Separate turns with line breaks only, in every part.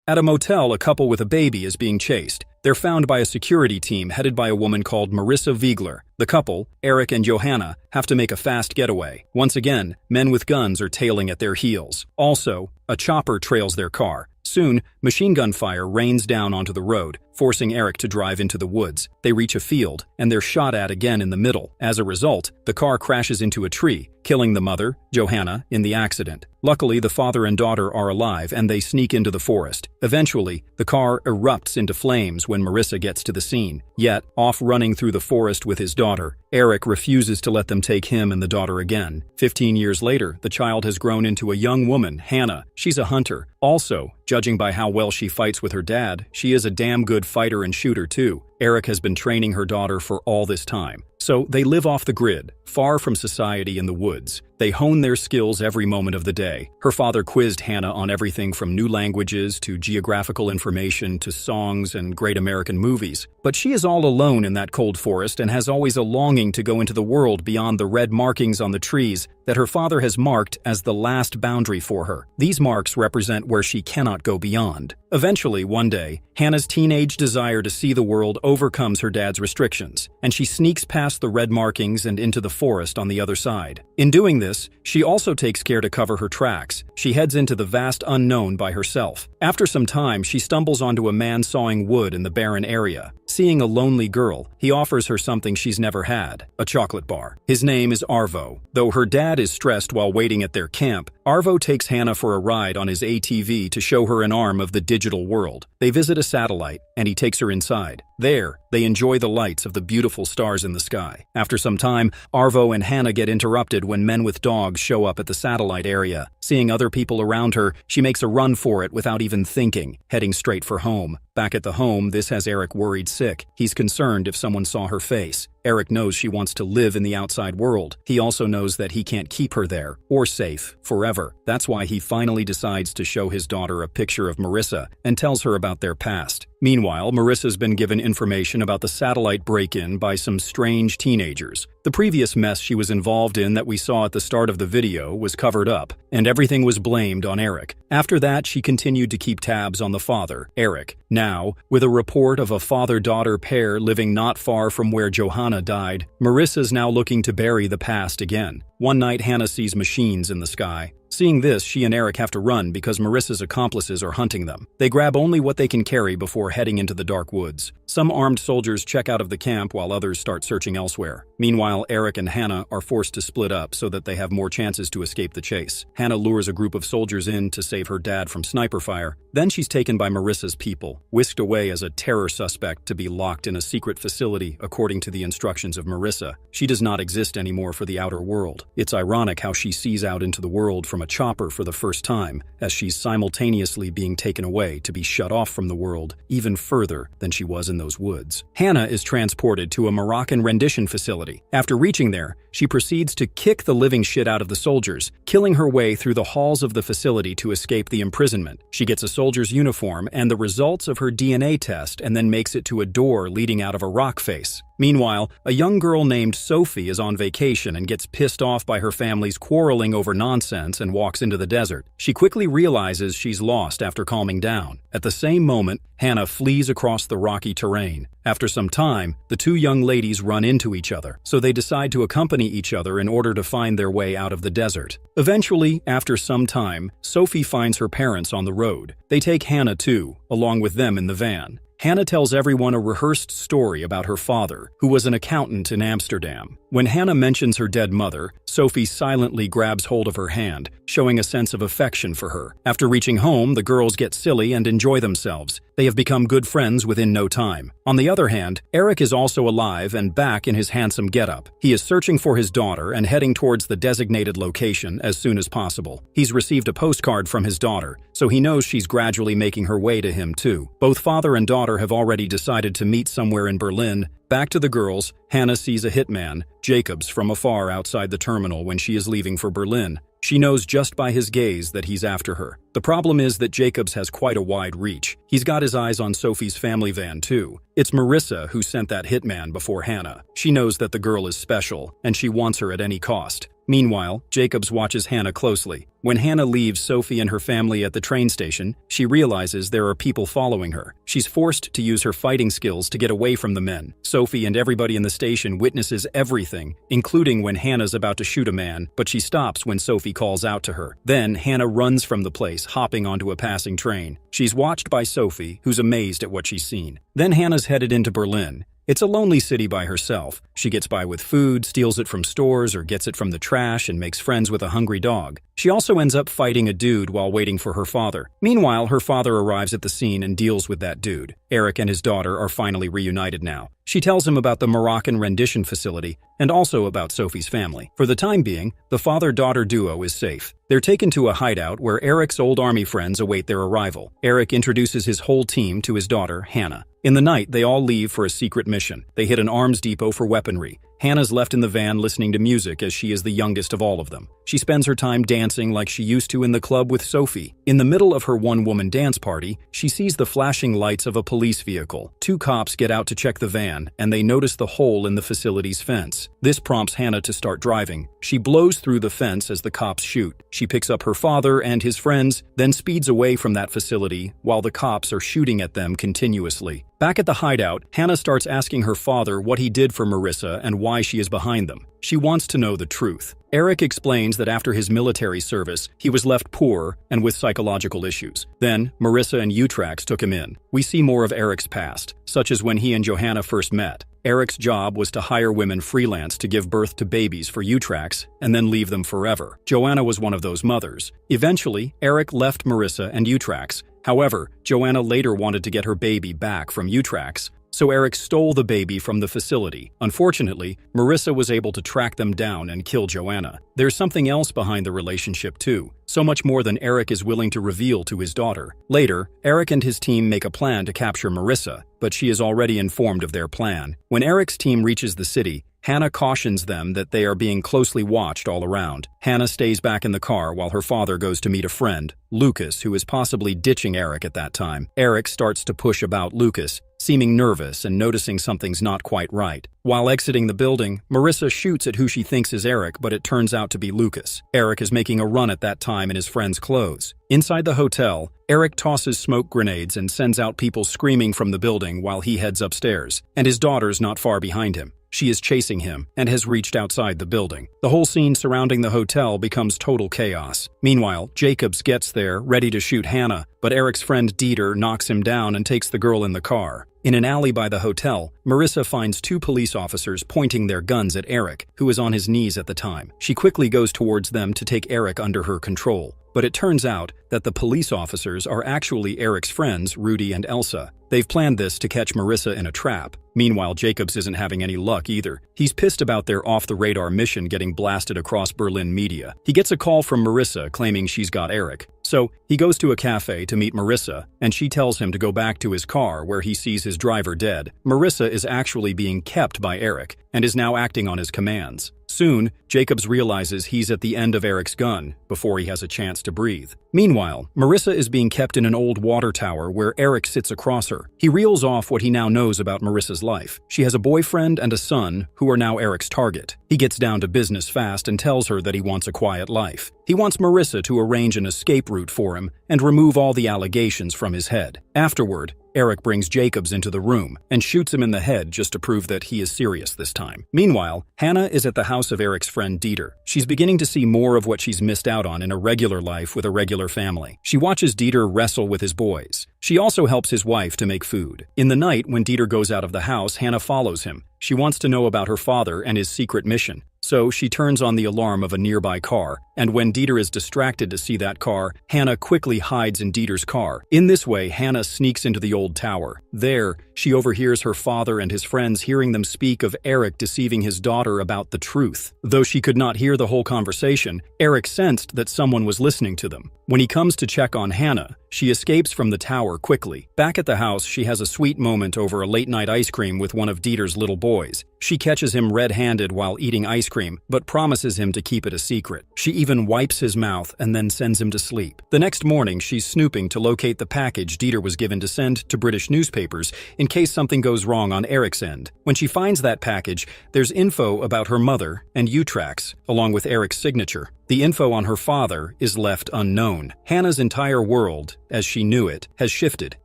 At a motel, a couple with a baby is being chased. They're found by a security team headed by a woman called Marissa Wiegler. The couple, Eric and Johanna, have to make a fast getaway. Once again, men with guns are tailing at their heels. Also, a chopper trails their car. Soon, machine gun fire rains down onto the road, forcing Eric to drive into the woods. They reach a field, and they're shot at again in the middle. As a result, the car crashes into a tree, killing the mother, Johanna, in the accident. Luckily, the father and daughter are alive, and they sneak into the forest. Eventually, the car erupts into flames when Marissa gets to the scene. Yet, off running through the forest with his daughter, Eric refuses to let them take him and the daughter again. 15 years later, the child has grown into a young woman, Hannah. She's a hunter. Also, judging by how well she fights with her dad, she is a damn good fighter and shooter too. Eric has been training her daughter for all this time. So they live off the grid, far from society in the woods. They hone their skills every moment of the day. Her father quizzed Hannah on everything from new languages to geographical information to songs and great American movies. But she is all alone in that cold forest and has always a longing to go into the world beyond the red markings on the trees that her father has marked as the last boundary for her. These marks represent where she cannot go beyond. Eventually, one day, Hannah's teenage desire to see the world overcomes her dad's restrictions, and she sneaks past the red markings and into the forest on the other side. In doing this, she also takes care to cover her tracks. She heads into the vast unknown by herself. After some time, she stumbles onto a man sawing wood in the barren area. Seeing a lonely girl, he offers her something she's never had, a chocolate bar. His name is Arvo. Though her dad is stressed while waiting at their camp, Arvo takes Hannah for a ride on his ATV to show her an arm of the digital world. They visit a satellite, and he takes her inside. There, they enjoy the lights of the beautiful stars in the sky. After some time, Arvo and Hannah get interrupted when men with dogs show up at the satellite area. Seeing other people around her, she makes a run for it without even thinking, heading straight for home. Back at the home, this has Eric worried sick. He's concerned if someone saw her face. Eric knows she wants to live in the outside world. He also knows that he can't keep her there, or safe, forever. That's why he finally decides to show his daughter a picture of Marissa and tells her about their past. Meanwhile, Marissa's been given information about the satellite break-in by some strange teenagers. The previous mess she was involved in that we saw at the start of the video was covered up, and everything was blamed on Eric. After that, she continued to keep tabs on the father, Eric. Now, with a report of a father-daughter pair living not far from where Johanna died, Marissa's now looking to bury the past again. One night, Hannah sees machines in the sky. Seeing this, she and Eric have to run because Marissa's accomplices are hunting them. They grab only what they can carry before heading into the dark woods. Some armed soldiers check out of the camp while others start searching elsewhere. Meanwhile, Eric and Hannah are forced to split up so that they have more chances to escape the chase. Hannah lures a group of soldiers in to save her dad from sniper fire. Then she's taken by Marissa's people, whisked away as a terror suspect to be locked in a secret facility according to the instructions of Marissa. She does not exist anymore for the outer world. It's ironic how she sees out into the world from a chopper for the first time, as she's simultaneously being taken away to be shut off from the world even further than she was in those woods. Hannah is transported to a Moroccan rendition facility. After reaching there, she proceeds to kick the living shit out of the soldiers, killing her way through the halls of the facility to escape the imprisonment. She gets a soldier's uniform and the results of her DNA test and then makes it to a door leading out of a rock face. Meanwhile, a young girl named Sophie is on vacation and gets pissed off by her family's quarreling over nonsense and walks into the desert. She quickly realizes she's lost after calming down. At the same moment, Hannah flees across the rocky terrain. After some time, the two young ladies run into each other, so they decide to accompany each other in order to find their way out of the desert. Eventually, after some time, Sophie finds her parents on the road. They take Hannah too, along with them in the van. Hannah tells everyone a rehearsed story about her father, who was an accountant in Amsterdam. When Hannah mentions her dead mother, Sophie silently grabs hold of her hand, showing a sense of affection for her. After reaching home, the girls get silly and enjoy themselves. They have become good friends within no time. On the other hand, Eric is also alive and back in his handsome getup. He is searching for his daughter and heading towards the designated location as soon as possible. He's received a postcard from his daughter, so he knows she's gradually making her way to him too. Both father and daughter have already decided to meet somewhere in Berlin. Back to the girls, Hannah sees a hitman, Jacobs, from afar outside the terminal when she is leaving for Berlin. She knows just by his gaze that he's after her. The problem is that Jacobs has quite a wide reach. He's got his eyes on Sophie's family van too. It's Marissa who sent that hitman before Hannah. She knows that the girl is special, and she wants her at any cost. Meanwhile, Jacobs watches Hannah closely. When Hannah leaves Sophie and her family at the train station, she realizes there are people following her. She's forced to use her fighting skills to get away from the men. Sophie and everybody in the station witnesses everything, including when Hannah's about to shoot a man, but she stops when Sophie calls out to her. Then, Hannah runs from the place, hopping onto a passing train. She's watched by Sophie, who's amazed at what she's seen. Then Hannah's headed into Berlin. It's a lonely city by herself. She gets by with food, steals it from stores, or gets it from the trash, and makes friends with a hungry dog. She also ends up fighting a dude while waiting for her father. Meanwhile, her father arrives at the scene and deals with that dude. Eric and his daughter are finally reunited now. She tells him about the Moroccan rendition facility and also about Sophie's family. For the time being, the father-daughter duo is safe. They're taken to a hideout where Eric's old army friends await their arrival. Eric introduces his whole team to his daughter, Hannah. In the night, they all leave for a secret mission. They hit an arms depot for weaponry. Hannah's left in the van listening to music as she is the youngest of all of them. She spends her time dancing like she used to in the club with Sophie. In the middle of her one-woman dance party, she sees the flashing lights of a police vehicle. Two cops get out to check the van, and they notice the hole in the facility's fence. This prompts Hannah to start driving. She blows through the fence as the cops shoot. She picks up her father and his friends, then speeds away from that facility while the cops are shooting at them continuously. Back at the hideout, Hannah starts asking her father what he did for Marissa and why she is behind them. She wants to know the truth. Eric explains that after his military service, he was left poor and with psychological issues. Then, Marissa and Utrax took him in. We see more of Eric's past, such as when he and Johanna first met. Eric's job was to hire women freelance to give birth to babies for Utrax and then leave them forever. Joanna was one of those mothers. Eventually, Eric left Marissa and Utrax. However, Joanna later wanted to get her baby back from Utrax, so Eric stole the baby from the facility. Unfortunately, Marissa was able to track them down and kill Joanna. There's something else behind the relationship too, so much more than Eric is willing to reveal to his daughter. Later, Eric and his team make a plan to capture Marissa, but she is already informed of their plan. When Eric's team reaches the city, Hannah cautions them that they are being closely watched all around. Hannah stays back in the car while her father goes to meet a friend, Lucas, who is possibly ditching Eric at that time. Eric starts to push about Lucas, seeming nervous and noticing something's not quite right. While exiting the building, Marissa shoots at who she thinks is Eric, but it turns out to be Lucas. Eric is making a run at that time in his friend's clothes. Inside the hotel, Eric tosses smoke grenades and sends out people screaming from the building while he heads upstairs, and his daughter's not far behind him. She is chasing him and has reached outside the building. The whole scene surrounding the hotel becomes total chaos. Meanwhile, Jacobs gets there, ready to shoot Hannah, but Eric's friend Dieter knocks him down and takes the girl in the car. In an alley by the hotel, Marissa finds two police officers pointing their guns at Eric, who is on his knees at the time. She quickly goes towards them to take Eric under her control. But it turns out that the police officers are actually Eric's friends, Rudy and Elsa. They've planned this to catch Marissa in a trap. Meanwhile, Jacobs isn't having any luck either. He's pissed about their off-the-radar mission getting blasted across Berlin media. He gets a call from Marissa claiming she's got Eric. So, he goes to a cafe to meet Marissa, and she tells him to go back to his car where he sees his driver dead. Marissa is actually being kept by Eric and is now acting on his commands. Soon, Jacobs realizes he's at the end of Eric's gun before he has a chance to breathe. Meanwhile, Marissa is being kept in an old water tower where Eric sits across her. He reels off what he now knows about Marissa's life. She has a boyfriend and a son who are now Eric's target. He gets down to business fast and tells her that he wants a quiet life. He wants Marissa to arrange an escape route for him and remove all the allegations from his head. Afterward, Eric brings Jacobs into the room and shoots him in the head just to prove that he is serious this time. Meanwhile, Hannah is at the house of Eric's friend Dieter. She's beginning to see more of what she's missed out on in a regular life with a regular family. She watches Dieter wrestle with his boys. She also helps his wife to make food. In the night, when Dieter goes out of the house, Hannah follows him. She wants to know about her father and his secret mission. So she turns on the alarm of a nearby car, and when Dieter is distracted to see that car, Hannah quickly hides in Dieter's car. In this way, Hannah sneaks into the old tower. There, she overhears her father and his friends hearing them speak of Eric deceiving his daughter about the truth. Though she could not hear the whole conversation, Eric sensed that someone was listening to them. When he comes to check on Hannah, she escapes from the tower quickly. Back at the house, she has a sweet moment over a late-night ice cream with one of Dieter's little boys. She catches him red-handed while eating ice cream, but promises him to keep it a secret. She even wipes his mouth and then sends him to sleep. The next morning, she's snooping to locate the package Dieter was given to send to British newspapers in case something goes wrong on Eric's end. When she finds that package, there's info about her mother and Utrax, along with Eric's signature. The info on her father is left unknown. Hannah's entire world, as she knew it, has shifted,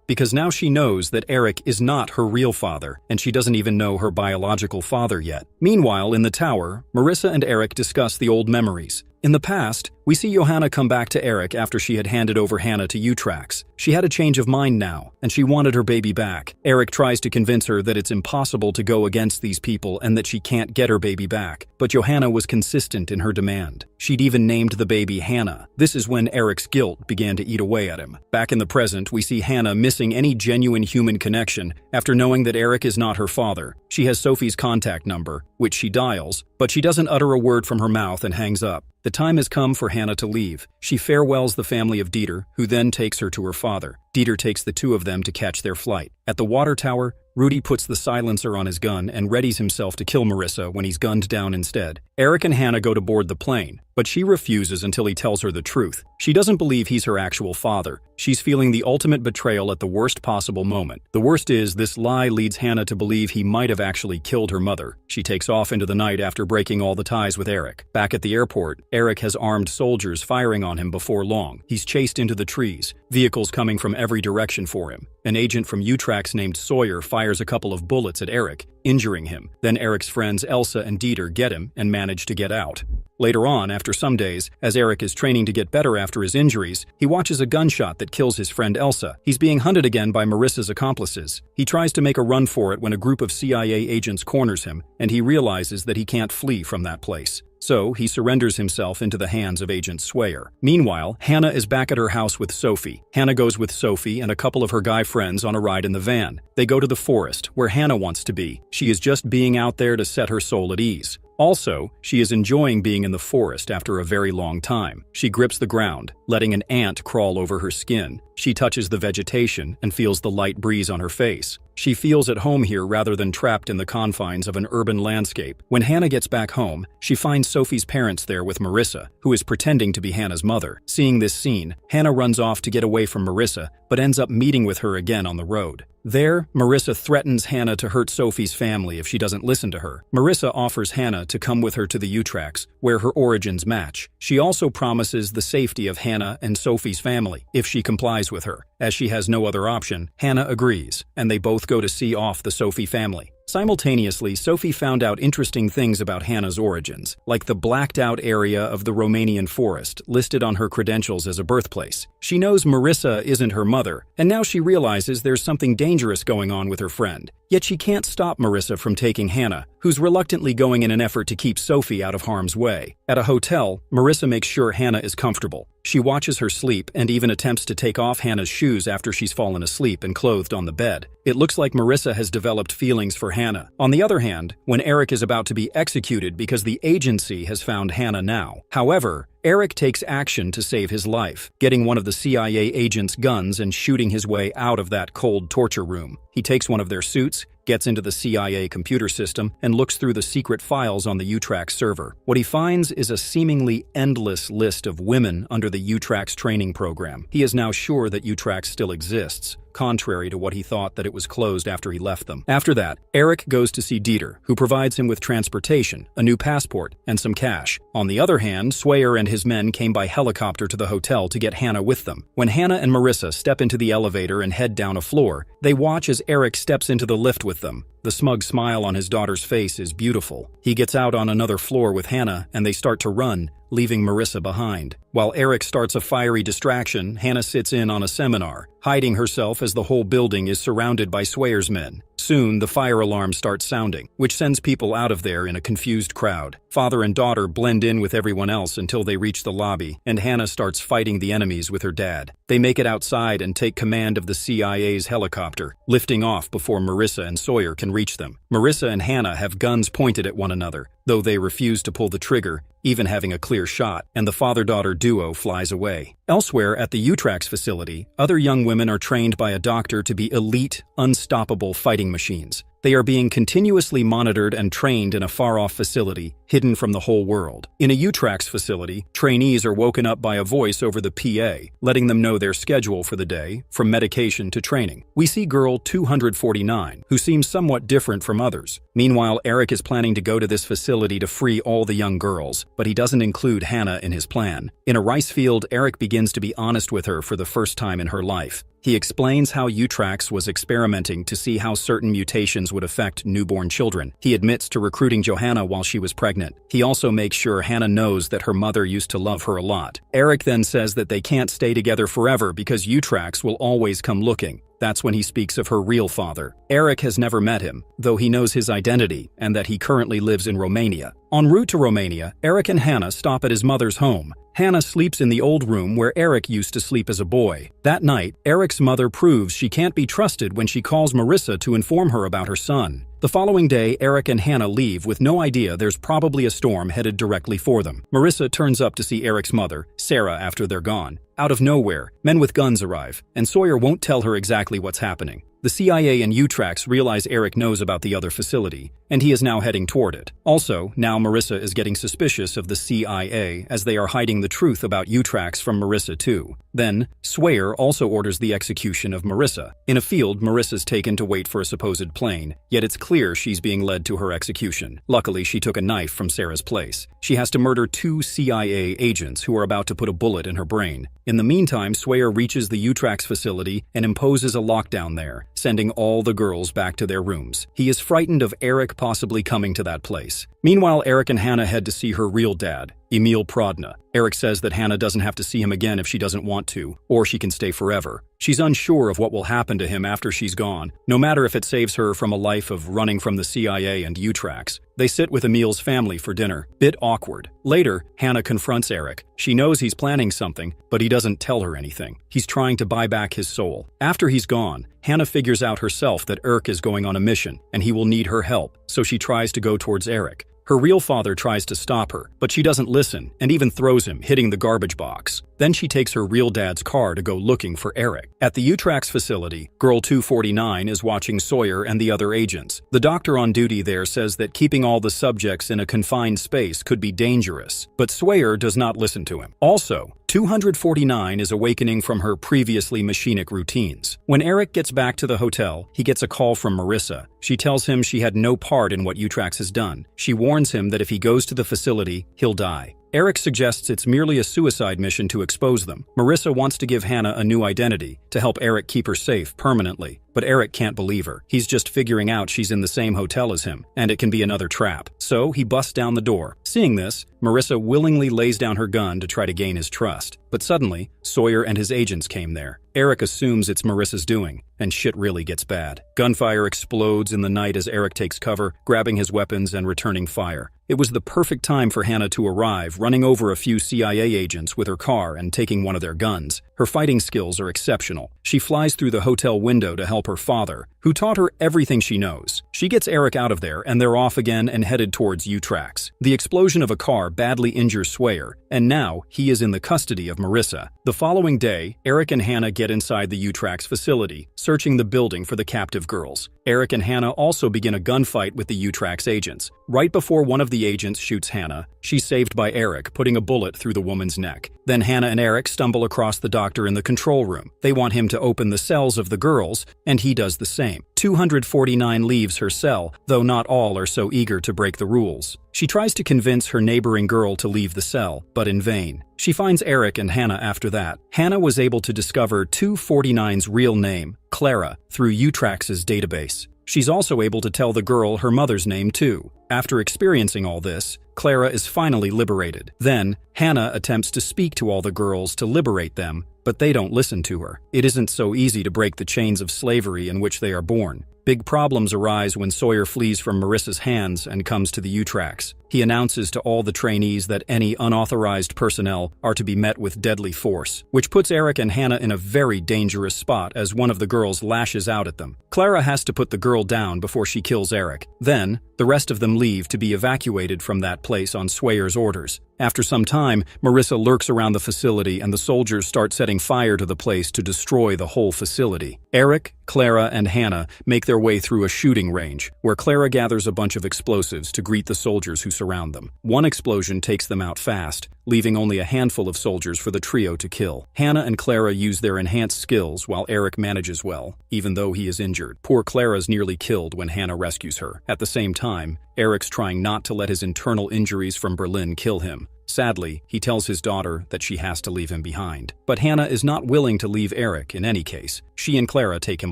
because now she knows that Eric is not her real father, and she doesn't even know her biological father yet. Meanwhile, in the tower, Marissa and Eric discuss the old memories. In the past, we see Johanna come back to Eric after she had handed over Hannah to Utrax. She had a change of mind now, and she wanted her baby back. Eric tries to convince her that it's impossible to go against these people and that she can't get her baby back, but Johanna was consistent in her demand. She'd even named the baby Hannah. This is when Eric's guilt began to eat away at him. Back in the present, we see Hannah missing any genuine human connection after knowing that Eric is not her father. She has Sophie's contact number, which she dials, but she doesn't utter a word from her mouth and hangs up. The time has come for Hannah to leave. She farewells the family of Dieter, who then takes her to her father. Dieter takes the two of them to catch their flight. At the water tower, Rudy puts the silencer on his gun and readies himself to kill Marissa when he's gunned down instead. Eric and Hannah go to board the plane, but she refuses until he tells her the truth. She doesn't believe he's her actual father. She's feeling the ultimate betrayal at the worst possible moment. The worst is, this lie leads Hannah to believe he might have actually killed her mother. She takes off into the night after breaking all the ties with Eric. Back at the airport, Eric has armed soldiers firing on him before long. He's chased into the trees, vehicles coming from every direction for him. An agent from Utrax named Sawyer fires a couple of bullets at Eric, injuring him. Then Eric's friends Elsa and Dieter get him and manage to get out. Later on, after some days, as Eric is training to get better after his injuries, he watches a gunshot that kills his friend Elsa. He's being hunted again by Marissa's accomplices. He tries to make a run for it when a group of CIA agents corners him, and he realizes that he can't flee from that place. So, he surrenders himself into the hands of Agent Sawyer. Meanwhile, Hannah is back at her house with Sophie. Hannah goes with Sophie and a couple of her guy friends on a ride in the van. They go to the forest, where Hannah wants to be. She is just being out there to set her soul at ease. Also, she is enjoying being in the forest after a very long time. She grips the ground, letting an ant crawl over her skin. She touches the vegetation and feels the light breeze on her face. She feels at home here rather than trapped in the confines of an urban landscape. When Hannah gets back home, she finds Sophie's parents there with Marissa, who is pretending to be Hannah's mother. Seeing this scene, Hannah runs off to get away from Marissa, but ends up meeting with her again on the road. There, Marissa threatens Hannah to hurt Sophie's family if she doesn't listen to her. Marissa offers Hannah to come with her to the Utrax, where her origins match. She also promises the safety of Hannah and Sophie's family if she complies with her. As she has no other option, Hannah agrees, and they both go to see off the Sophie family. Simultaneously, Sophie found out interesting things about Hannah's origins, like the blacked-out area of the Romanian forest listed on her credentials as a birthplace. She knows Marissa isn't her mother, and now she realizes there's something dangerous going on with her friend. Yet she can't stop Marissa from taking Hannah, who's reluctantly going in an effort to keep Sophie out of harm's way. At a hotel, Marissa makes sure Hannah is comfortable. She watches her sleep and even attempts to take off Hannah's shoes after she's fallen asleep and clothed on the bed. It looks like Marissa has developed feelings for Hannah. On the other hand, when Eric is about to be executed because the agency has found Hannah now. However, Eric takes action to save his life, getting one of the CIA agents' guns and shooting his way out of that cold torture room. He takes one of their suits, gets into the CIA computer system, and looks through the secret files on the Utrax server. What he finds is a seemingly endless list of women under the Utrax training program. He is now sure that Utrax still exists, contrary to what he thought that it was closed after he left them. After that, Eric goes to see Dieter, who provides him with transportation, a new passport, and some cash. On the other hand, Sawyer and his men came by helicopter to the hotel to get Hannah with them. When Hannah and Marissa step into the elevator and head down a floor, they watch as Eric steps into the lift with them. The smug smile on his daughter's face is beautiful. He gets out on another floor with Hannah, and they start to run, leaving Marissa behind. While Eric starts a fiery distraction, Hannah sits in on a seminar, hiding herself as the whole building is surrounded by Sawyer's men. Soon, the fire alarm starts sounding, which sends people out of there in a confused crowd. Father and daughter blend in with everyone else until they reach the lobby, and Hannah starts fighting the enemies with her dad. They make it outside and take command of the CIA's helicopter, lifting off before Marissa and Sawyer can reach them. Marissa and Hannah have guns pointed at one another, though they refuse to pull the trigger, even having a clear shot, and the father-daughter duo flies away. Elsewhere at the Utrax facility, other young women are trained by a doctor to be elite, unstoppable fighting machines. They are being continuously monitored and trained in a far-off facility, hidden from the whole world. In a Utrax facility, trainees are woken up by a voice over the PA, letting them know their schedule for the day, from medication to training. We see girl 249, who seems somewhat different from others. Meanwhile, Eric is planning to go to this facility to free all the young girls, but he doesn't include Hannah in his plan. In a rice field, Eric begins to be honest with her for the first time in her life. He explains how Utrax was experimenting to see how certain mutations would affect newborn children. He admits to recruiting Johanna while she was pregnant. He also makes sure Hannah knows that her mother used to love her a lot. Eric then says that they can't stay together forever because Utrax will always come looking. That's when he speaks of her real father. Eric has never met him, though he knows his identity and that he currently lives in Romania. En route to Romania, Eric and Hannah stop at his mother's home. Hannah sleeps in the old room where Eric used to sleep as a boy. That night, Eric's mother proves she can't be trusted when she calls Marissa to inform her about her son. The following day, Eric and Hannah leave with no idea there's probably a storm headed directly for them. Marissa turns up to see Eric's mother, Sarah, after they're gone. Out of nowhere, men with guns arrive, and Sawyer won't tell her exactly what's happening. The CIA and Utrax realize Eric knows about the other facility, and he is now heading toward it. Also, now Marissa is getting suspicious of the CIA as they are hiding the truth about Utrax from Marissa too. Then, Sawyer also orders the execution of Marissa. In a field, Marissa's taken to wait for a supposed plane, yet it's clear she's being led to her execution. Luckily, she took a knife from Sarah's place. She has to murder 2 CIA agents who are about to put a bullet in her brain. In the meantime, Sawyer reaches the Utrax facility and imposes a lockdown there, sending all the girls back to their rooms. He is frightened of Eric possibly coming to that place. Meanwhile, Eric and Hannah head to see her real dad, Emil Prodna. Eric says that Hannah doesn't have to see him again if she doesn't want to, or she can stay forever. She's unsure of what will happen to him after she's gone, no matter if it saves her from a life of running from the CIA and Utrax. They sit with Emil's family for dinner. Bit awkward. Later, Hannah confronts Eric. She knows he's planning something, but he doesn't tell her anything. He's trying to buy back his soul. After he's gone, Hannah figures out herself that Eric is going on a mission, and he will need her help, so she tries to go towards Eric. Her real father tries to stop her, but she doesn't listen and even throws him, hitting the garbage box. Then she takes her real dad's car to go looking for Eric. At the Utrax facility, Girl 249 is watching Sawyer and the other agents. The doctor on duty there says that keeping all the subjects in a confined space could be dangerous, but Sawyer does not listen to him. Also, 249 is awakening from her previously machinic routines. When Eric gets back to the hotel, he gets a call from Marissa. She tells him she had no part in what Utrax has done. She warns him that if he goes to the facility, he'll die. Eric suggests it's merely a suicide mission to expose them. Marissa wants to give Hannah a new identity to help Eric keep her safe permanently, but Eric can't believe her. He's just figuring out she's in the same hotel as him, and it can be another trap. So he busts down the door. Seeing this, Marissa willingly lays down her gun to try to gain his trust. But suddenly, Sawyer and his agents came there. Eric assumes it's Marissa's doing, and shit really gets bad. Gunfire explodes in the night as Eric takes cover, grabbing his weapons and returning fire. It was the perfect time for Hannah to arrive, running over a few CIA agents with her car and taking one of their guns. Her fighting skills are exceptional. She flies through the hotel window to help her father, who taught her everything she knows. She gets Eric out of there, and they're off again and headed towards Utrax. The explosion of a car badly injures Sawyer, and now he is in the custody of Marissa. The following day, Eric and Hannah get inside the Utrax facility, searching the building for the captive girls. Eric and Hannah also begin a gunfight with the Utrax agents. Right before one of the agents shoots Hannah, she's saved by Eric, putting a bullet through the woman's neck. Then Hannah and Eric stumble across the doctor in the control room. They want him to open the cells of the girls, and he does the same. 249 leaves her cell, though not all are so eager to break the rules. She tries to convince her neighboring girl to leave the cell, but in vain. She finds Eric and Hannah after that. Hannah was able to discover 249's real name, Clara, through Utrax's database. She's also able to tell the girl her mother's name too. After experiencing all this, Clara is finally liberated. Then, Hannah attempts to speak to all the girls to liberate them, but they don't listen to her. It isn't so easy to break the chains of slavery in which they are born. Big problems arise when Sawyer flees from Marissa's hands and comes to the Utrax. He announces to all the trainees that any unauthorized personnel are to be met with deadly force, which puts Eric and Hannah in a very dangerous spot as one of the girls lashes out at them. Clara has to put the girl down before she kills Eric. Then, the rest of them leave to be evacuated from that place on Sawyer's orders. After some time, Marissa lurks around the facility and the soldiers start setting fire to the place to destroy the whole facility. Eric, Clara, and Hannah make their way through a shooting range, where Clara gathers a bunch of explosives to greet the soldiers who surround them. One explosion takes them out fast, leaving only a handful of soldiers for the trio to kill. Hannah and Clara use their enhanced skills while Eric manages well, even though he is injured. Poor Clara's nearly killed when Hannah rescues her. At the same time, Eric's trying not to let his internal injuries from Berlin kill him. Sadly, he tells his daughter that she has to leave him behind. But Hannah is not willing to leave Eric in any case. She and Clara take him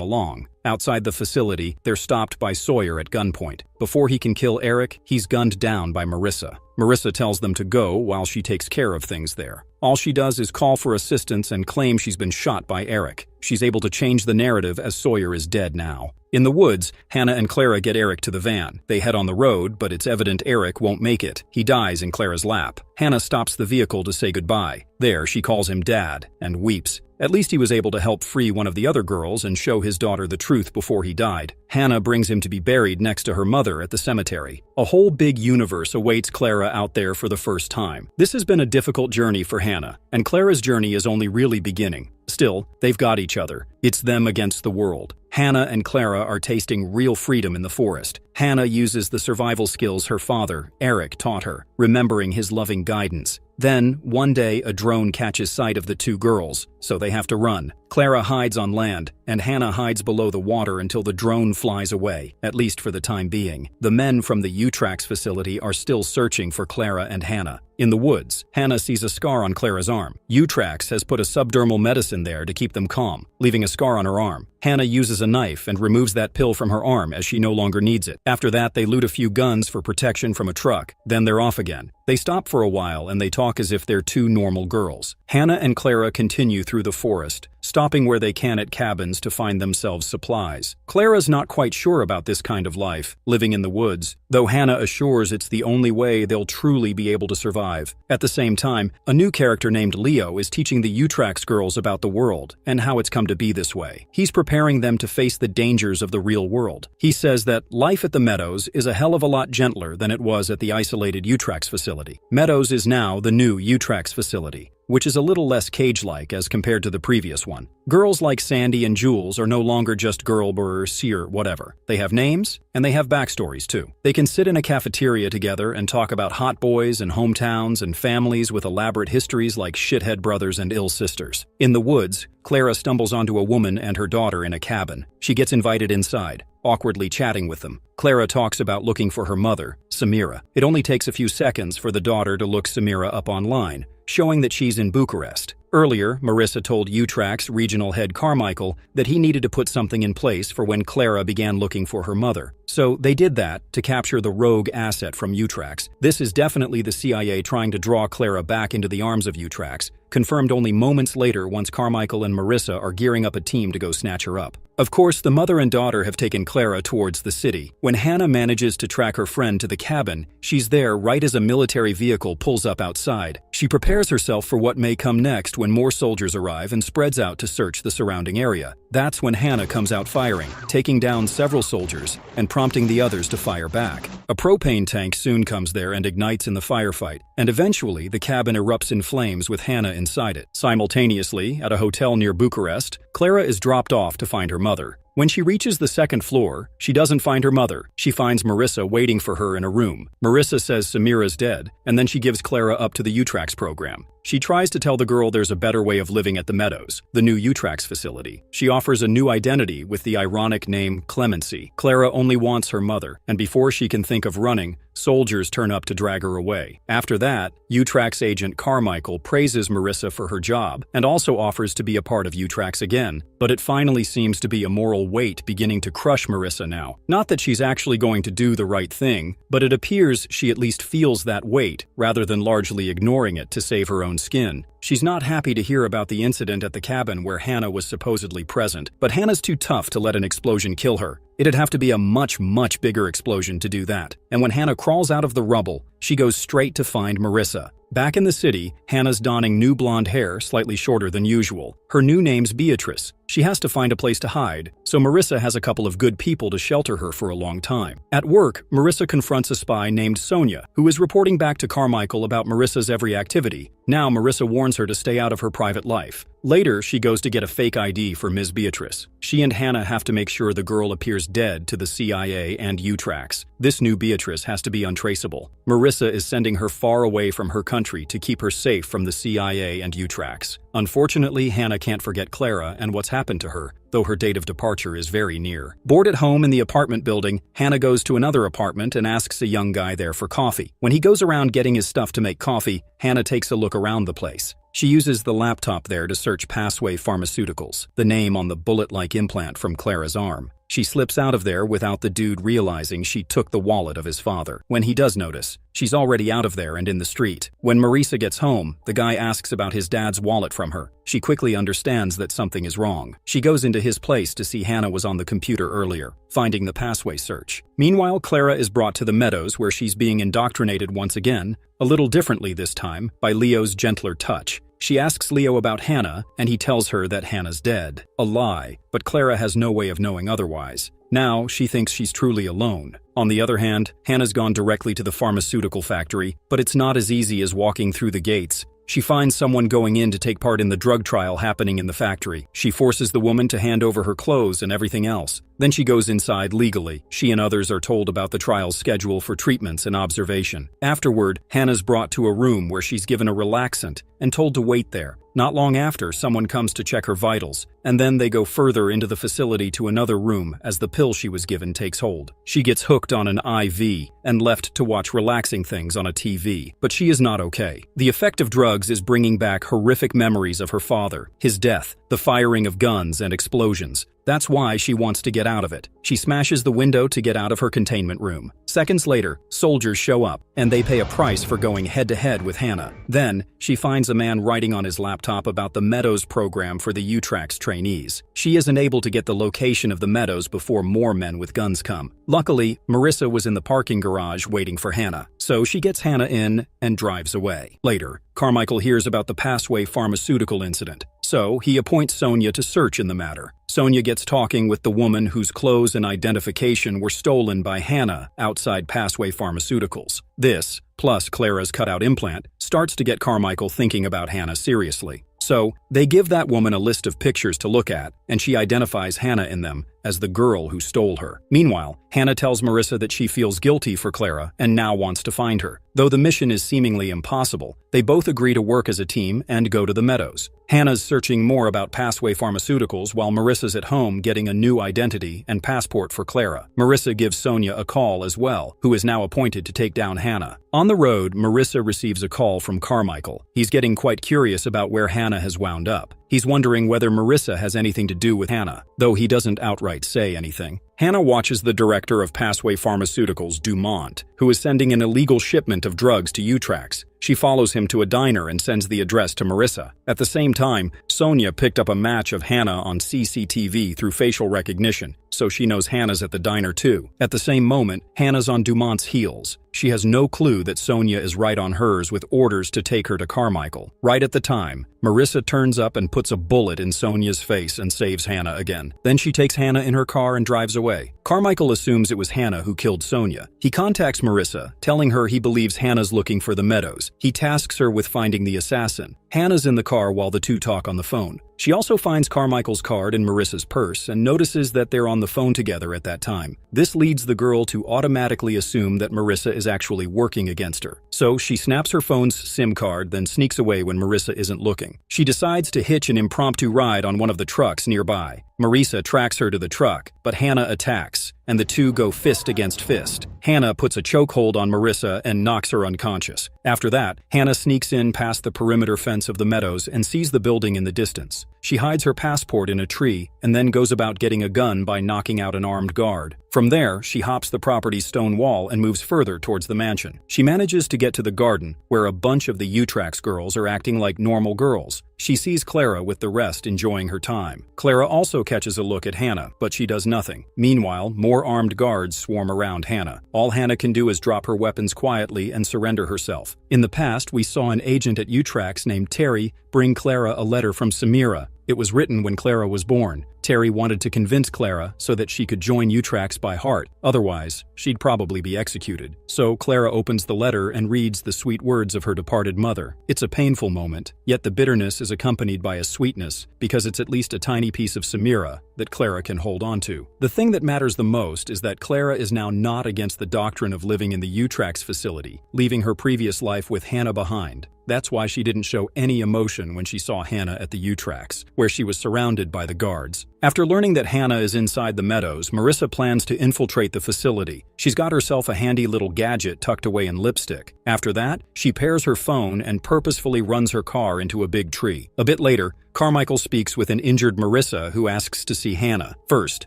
along. Outside the facility, they're stopped by Sawyer at gunpoint. Before he can kill Eric, he's gunned down by Marissa. Marissa tells them to go while she takes care of things there. All she does is call for assistance and claim she's been shot by Eric. She's able to change the narrative as Sawyer is dead now. In the woods, Hannah and Clara get Eric to the van. They head on the road, but it's evident Eric won't make it. He dies in Clara's lap. Hannah stops the vehicle to say goodbye. There, she calls him Dad and weeps. At least he was able to help free one of the other girls and show his daughter the truth before he died. Hannah brings him to be buried next to her mother at the cemetery. A whole big universe awaits Clara out there for the first time. This has been a difficult journey for Hannah, and Clara's journey is only really beginning. Still, they've got each other. It's them against the world. Hannah and Clara are tasting real freedom in the forest. Hannah uses the survival skills her father, Eric, taught her, remembering his loving guidance. Then, one day, a drone catches sight of the two girls, so they have to run. Clara hides on land, and Hannah hides below the water until the drone flies away, at least for the time being. The men from the Utrax facility are still searching for Clara and Hannah. In the woods, Hannah sees a scar on Clara's arm. Utrax has put a subdermal medicine there to keep them calm, leaving a scar on her arm. Hannah uses a knife and removes that pill from her arm as she no longer needs it. After that, they loot a few guns for protection from a truck. Then they're off again. They stop for a while and they talk as if they're two normal girls. Hannah and Clara continue through the forest, stopping where they can at cabins to find themselves supplies. Clara's not quite sure about this kind of life, living in the woods, though Hannah assures it's the only way they'll truly be able to survive. At the same time, a new character named Leo is teaching the Utrax girls about the world and how it's come to be this way. He's preparing them to face the dangers of the real world. He says that life at the Meadows is a hell of a lot gentler than it was at the isolated Utrax facility. Meadows is now the new Utrax facility, which is a little less cage-like as compared to the previous one. Girls like Sandy and Jules are no longer just girl or seer, whatever. They have names, and they have backstories too. They can sit in a cafeteria together and talk about hot boys and hometowns and families with elaborate histories like shithead brothers and ill sisters. In the woods, Clara stumbles onto a woman and her daughter in a cabin. She gets invited inside, awkwardly chatting with them. Clara talks about looking for her mother, Samira. It only takes a few seconds for the daughter to look Samira up online, showing that she's in Bucharest. Earlier, Marissa told Utrax regional head Carmichael that he needed to put something in place for when Clara began looking for her mother. So they did that to capture the rogue asset from Utrax. This is definitely the CIA trying to draw Clara back into the arms of Utrax, confirmed only moments later once Carmichael and Marissa are gearing up a team to go snatch her up. Of course, the mother and daughter have taken Clara towards the city. When Hannah manages to track her friend to the cabin, she's there right as a military vehicle pulls up outside. She prepares herself for what may come next when more soldiers arrive and spreads out to search the surrounding area. That's when Hannah comes out firing, taking down several soldiers and prompting the others to fire back. A propane tank soon comes there and ignites in the firefight, and eventually the cabin erupts in flames with Hannah inside it. Simultaneously, at a hotel near Bucharest, Clara is dropped off to find her mother. When she reaches the second floor, she doesn't find her mother. She finds Marissa waiting for her in a room. Marissa says Samira's dead, and then she gives Clara up to the Utrax program. She tries to tell the girl there's a better way of living at the Meadows, the new Utrax facility. She offers a new identity with the ironic name Clemency. Clara only wants her mother, and before she can think of running, soldiers turn up to drag her away. After that, Utrax agent Carmichael praises Marissa for her job and also offers to be a part of Utrax again, but it finally seems to be a moral weight beginning to crush Marissa now. Not that she's actually going to do the right thing, but it appears she at least feels that weight rather than largely ignoring it to save her own skin. She's not happy to hear about the incident at the cabin where Hannah was supposedly present, but Hannah's too tough to let an explosion kill her. It'd have to be a much bigger explosion to do that. And when Hannah crawls out of the rubble, she goes straight to find Marissa. Back in the city, Hannah's donning new blonde hair, slightly shorter than usual. Her new name's Beatrice. She has to find a place to hide, so Marissa has a couple of good people to shelter her for a long time. At work, Marissa confronts a spy named Sonia, who is reporting back to Carmichael about Marissa's every activity. Now Marissa warns her to stay out of her private life. Later, she goes to get a fake ID for Ms. Beatrice. She and Hannah have to make sure the girl appears dead to the CIA and U-Tracks. This new Beatrice has to be untraceable. Marissa is sending her far away from her country to keep her safe from the CIA and U-Tracks. Unfortunately, Hannah can't forget Clara and what's happened to her, though her date of departure is very near. Bored at home in the apartment building, Hannah goes to another apartment and asks a young guy there for coffee. When he goes around getting his stuff to make coffee, Hannah takes a look around the place. She uses the laptop there to search Passway Pharmaceuticals, the name on the bullet-like implant from Clara's arm. She slips out of there without the dude realizing she took the wallet of his father. When he does notice, she's already out of there and in the street. When Marissa gets home, the guy asks about his dad's wallet from her. She quickly understands that something is wrong. She goes into his place to see Hannah was on the computer earlier, finding the Passway search. Meanwhile, Clara is brought to the meadows where she's being indoctrinated once again, a little differently this time, by Leo's gentler touch. She asks Leo about Hannah, and he tells her that Hannah's dead. A lie, but Clara has no way of knowing otherwise. Now, she thinks she's truly alone. On the other hand, Hannah's gone directly to the pharmaceutical factory, but it's not as easy as walking through the gates. She finds someone going in to take part in the drug trial happening in the factory. She forces the woman to hand over her clothes and everything else. Then she goes inside legally. She and others are told about the trial's schedule for treatments and observation. Afterward, Hannah's brought to a room where she's given a relaxant and told to wait there. Not long after, someone comes to check her vitals, and then they go further into the facility to another room as the pill she was given takes hold. She gets hooked on an IV and left to watch relaxing things on a TV, but she is not okay. The effect of drugs is bringing back horrific memories of her father, his death, the firing of guns and explosions. That's why she wants to get out of it. She smashes the window to get out of her containment room. Seconds later, soldiers show up, and they pay a price for going head-to-head with Hannah. Then, she finds a man writing on his laptop about the Meadows program for the U-Tracks trainees. She isn't able to get the location of the Meadows before more men with guns come. Luckily, Marissa was in the parking garage waiting for Hannah, so she gets Hannah in and drives away. Later, Carmichael hears about the Passway Pharmaceutical incident, so he appoints Sonia to search in the matter. Sonia gets talking with the woman whose clothes and identification were stolen by Hannah outside Passway Pharmaceuticals. This, plus Clara's cutout implant, starts to get Carmichael thinking about Hannah seriously. So, they give that woman a list of pictures to look at, and she identifies Hannah in them as the girl who stole her. Meanwhile, Hannah tells Marissa that she feels guilty for Clara and now wants to find her. Though the mission is seemingly impossible, they both agree to work as a team and go to the Meadows. Hannah's searching more about Passway Pharmaceuticals while Marissa's at home getting a new identity and passport for Clara. Marissa gives Sonia a call as well, who is now appointed to take down Hannah. On the road, Marissa receives a call from Carmichael. He's getting quite curious about where Hannah has wound up. He's wondering whether Marissa has anything to do with Hannah, though he doesn't outright say anything. Hannah watches the director of Passway Pharmaceuticals, Dumont, who is sending an illegal shipment of drugs to U-Tracks. She follows him to a diner and sends the address to Marissa. At the same time, Sonia picked up a match of Hannah on CCTV through facial recognition, so she knows Hannah's at the diner too. At the same moment, Hannah's on Dumont's heels. She has no clue that Sonia is right on hers with orders to take her to Carmichael. Right at the time, Marissa turns up and puts a bullet in Sonia's face and saves Hannah again. Then she takes Hannah in her car and drives away. Carmichael assumes it was Hannah who killed Sonia. He contacts Marissa, telling her he believes Hannah's looking for the Meadows. He tasks her with finding the assassin. Hannah's in the car while the two talk on the phone. She also finds Carmichael's card in Marissa's purse and notices that they're on the phone together at that time. This leads the girl to automatically assume that Marissa is actually working against her. So she snaps her phone's SIM card, then sneaks away when Marissa isn't looking. She decides to hitch an impromptu ride on one of the trucks nearby. Marissa tracks her to the truck, but Hannah attacks, and the two go fist against fist. Hannah puts a chokehold on Marissa and knocks her unconscious. After that, Hannah sneaks in past the perimeter fence of the Meadows and sees the building in the distance. She hides her passport in a tree and then goes about getting a gun by knocking out an armed guard. From there, she hops the property's stone wall and moves further towards the mansion. She manages to get to the garden, where a bunch of the U-Tracks girls are acting like normal girls. She sees Clara with the rest enjoying her time. Clara also catches a look at Hannah, but she does nothing. Meanwhile, more armed guards swarm around Hannah. All Hannah can do is drop her weapons quietly and surrender herself. In the past, we saw an agent at U-Tracks named Terry bring Clara a letter from Samira, It was written when Clara was born. Terry wanted to convince Clara so that she could join Utrax by heart. Otherwise, she'd probably be executed. So Clara opens the letter and reads the sweet words of her departed mother. It's a painful moment, yet the bitterness is accompanied by a sweetness because it's at least a tiny piece of Samira that Clara can hold on to. The thing that matters the most is that Clara is now not against the doctrine of living in the Utrax facility, leaving her previous life with Hannah behind. That's why she didn't show any emotion when she saw Hannah at the Utrax, where she was surrounded by the guards. After learning that Hannah is inside the meadows, Marissa plans to infiltrate the facility. She's got herself a handy little gadget tucked away in lipstick. After that, she pairs her phone and purposefully runs her car into a big tree. A bit later, Carmichael speaks with an injured Marissa who asks to see Hannah. First,